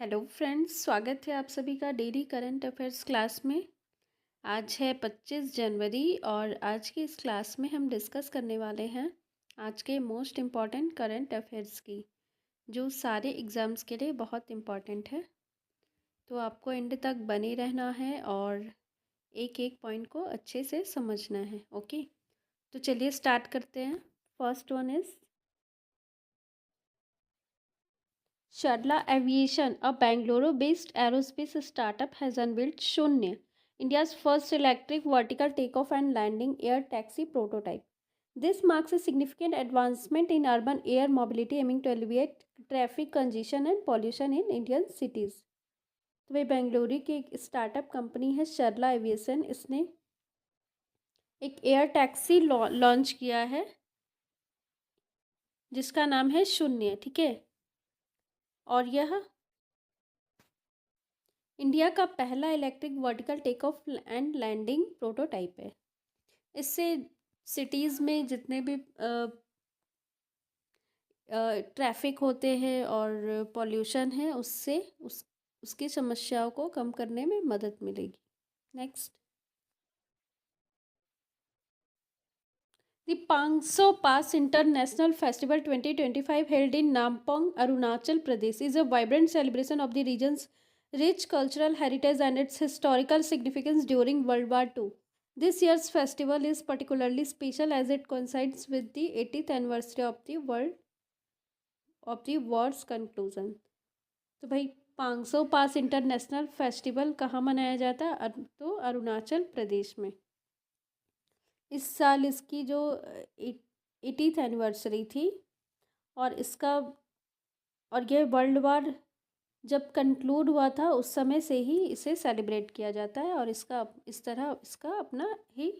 Hello friends, स्वागत है आप सभी का डेली करंट अफेयर्स क्लास में। आज है 25 जनवरी और आज की इस क्लास में हम डिस्कस करने वाले हैं आज के मोस्ट इम्पॉर्टेंट करंट अफेयर्स की, जो सारे एग्ज़ाम्स के लिए बहुत इम्पॉर्टेंट है। तो आपको एंड तक बने रहना है और एक एक पॉइंट को अच्छे से समझना है। ओके, तो चलिए स्टार्ट करते हैं। First one is Sharla Aviation, a Bangalore-based aerospace startup, has unveiled Shunya, India's first electric vertical takeoff and landing air taxi prototype. This marks a significant advancement in urban air mobility, aiming to alleviate traffic congestion and pollution in Indian cities. तो भाई बेंगलुरु की एक startup company है Sharla aviation. इसने एक air taxi launch किया है जिसका नाम है शून्य। ठीक है, और यह इंडिया का पहला electric vertical take off and landing prototype है। इससे सिटीज़ में जितने भी ट्रैफिक होते हैं और पॉल्यूशन है उसकी समस्याओं को कम करने में मदद मिलेगी। Next, the Pangsau pass international festival 2025 held in Nampong, Arunachal Pradesh is a vibrant celebration of the region's rich cultural heritage and its historical significance during World War II. This year's festival is particularly special as it coincides with the 80th anniversary of the war's conclusion. तो भाई 500 पास international festival कहाँ मनाया जाता है? तो अरुणाचल प्रदेश में। इस साल इसकी जो 80th एनिवर्सरी थी और यह वर्ल्ड वार जब कंक्लूड हुआ था उस समय से ही इसे सेलिब्रेट किया जाता है और इसका अपना ही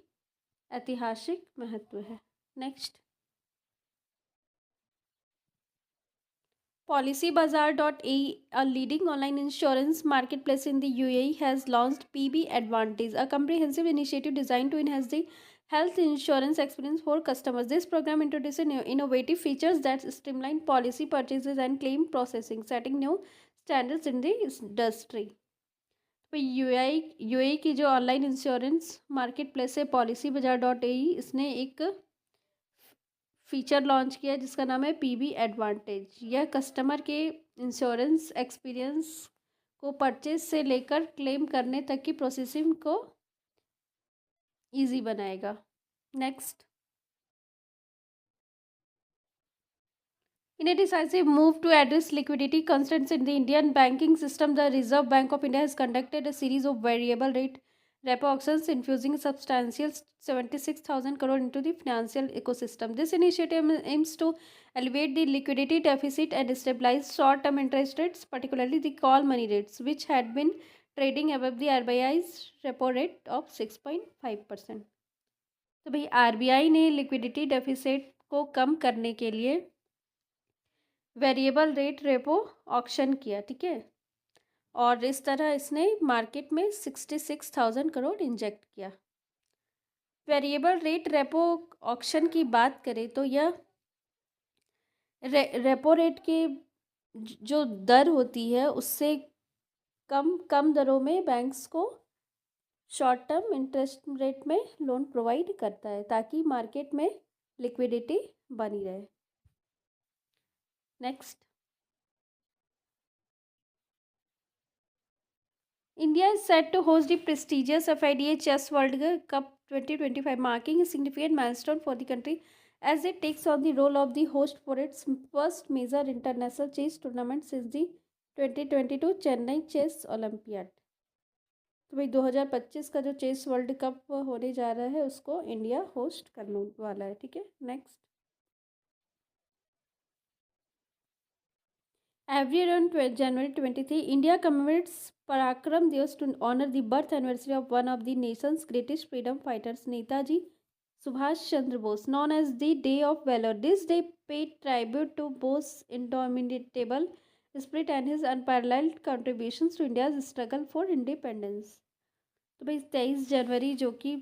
ऐतिहासिक महत्व है। Next, PolicyBazaar.ae, a leading online insurance marketplace in the UAE, has launched PB Advantage, a comprehensive initiative designed to enhance the health insurance experience for customers. This program introduces innovative features that streamline policy purchases and claim processing, setting new standards in the industry. तो UAE की जो online insurance market place है PolicyBazaar.ae, इसने एक feature launch किया जिसका नाम है पीबी एडवांटेज। यह कस्टमर के इंश्योरेंस एक्सपीरियंस को परचेज से लेकर क्लेम करने तक की प्रोसेसिंग को इजी बनाएगा। Next, in a decisive move to address liquidity constraints in the Indian banking system, the Reserve Bank of India has conducted a series of variable rate repo auctions, infusing a substantial 76,000 crore into the financial ecosystem. This initiative aims to alleviate the liquidity deficit and stabilize short-term interest rates, particularly the call money rates, which had been trading above the RBI's repo rate of 6.5%. तो भाई RBI ने liquidity deficit को कम करने के लिए variable rate repo auction किया। ठीक है, और इस तरह इसने मार्केट में 66,000 करोड़ इंजेक्ट किया। वेरिएबल रेट रेपो ऑक्शन की बात करें तो यह रेपो रेट के जो दर होती है उससे कम दरों में बैंक्स को शॉर्ट टर्म इंटरेस्ट रेट में लोन प्रोवाइड करता है ताकि मार्केट में लिक्विडिटी बनी रहे। Next, India is set to host the prestigious FIDA Chess World Cup 2025, marking a significant milestone for the country as it takes on the role of the host for its first major international chess tournament since the 2022 Chennai chess olympiad. तो भाई 2025 का जो chess world cup होने जा रहा है उसको India host करने वाला है। ठीक है, next, every year on January 23, India commemorates Parakram Divas to honor the birth anniversary of one of the nation's greatest freedom fighters, Netaji Subhash Chandra Bose, known as the Day of Valor. This day paid tribute to Bose's indomitable spirit and his unparalleled contributions to India's struggle for independence. तो भाई 23 जनवरी जो कि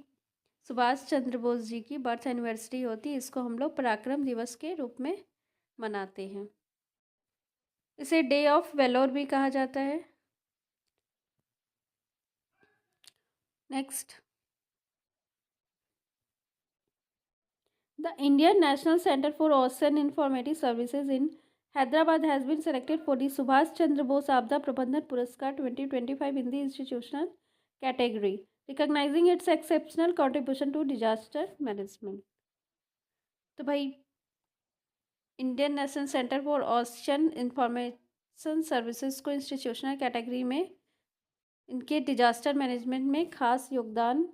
सुभाष चंद्र बोस जी की birth anniversary होती है, इसको हम लोग पराक्रम दिवस के रूप में मनाते हैं। इसे डे ऑफ वेलोर भी कहा जाता है। Next, the Indian national centre for ocean informative services in Hyderabad has been selected for the Subhash Chandra Bose Abda Prabandhan Puraskar 2025 in the institutional category, recognizing its exceptional contribution to disaster management. तो भाई Indian national centre for ocean information services को institutional category में इनके disaster management में खास योगदान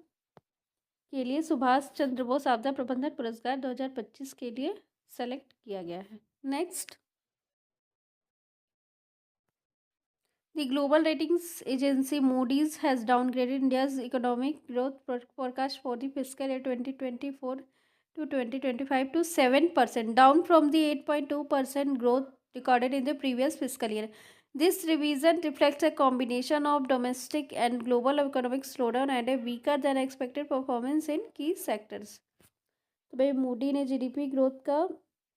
के लिए सुभाष चंद्र बोस आपदा प्रबंधन पुरस्कार 2025 के लिए सेलेक्ट किया गया है। Next, the global ratings agency Moody's has downgraded India's economic growth forecast for the fiscal year 2024 to 2025 to 7%, down from the 8.2% growth recorded in the previous fiscal year. This revision reflects a combination of domestic and global economic slowdown and a weaker than expected performance in key sectors. तो भाई Moody ने GDP growth का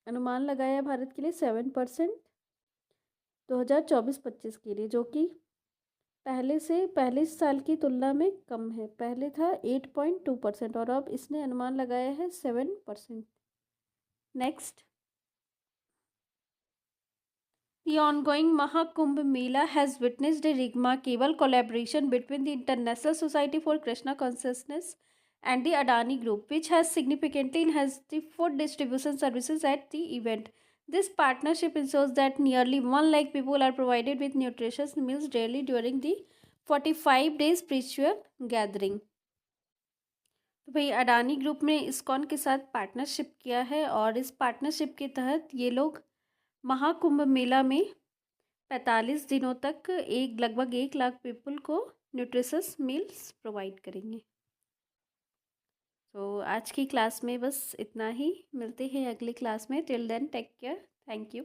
अनुमान लगाया भारत के लिए 7% 2024-25 के लिए, जो कि पहले साल की तुलना में कम है। पहले था 8.2% और अब इसने अनुमान लगाया है 7%। Next, the ongoing Mahakumbh Mela has witnessed a remarkable collaboration between the International Society for Krishna Consciousness and the Adani Group, which has significantly enhanced the food distribution services at the event. This partnership ensures that nearly 1 lakh people are provided with nutritious meals daily during the 45 days spiritual gathering. तो भाई Adani group ने ISKCON के साथ partnership किया है और इस partnership के तहत ये लोग महाकुंभ मेला में 45 दिनों तक लगभग 1 लाख पीपल को न्यूट्रिशस मील्स प्रोवाइड करेंगे। तो आज की क्लास में बस इतना ही, मिलते हैं अगली क्लास में। Till then take care, thank you.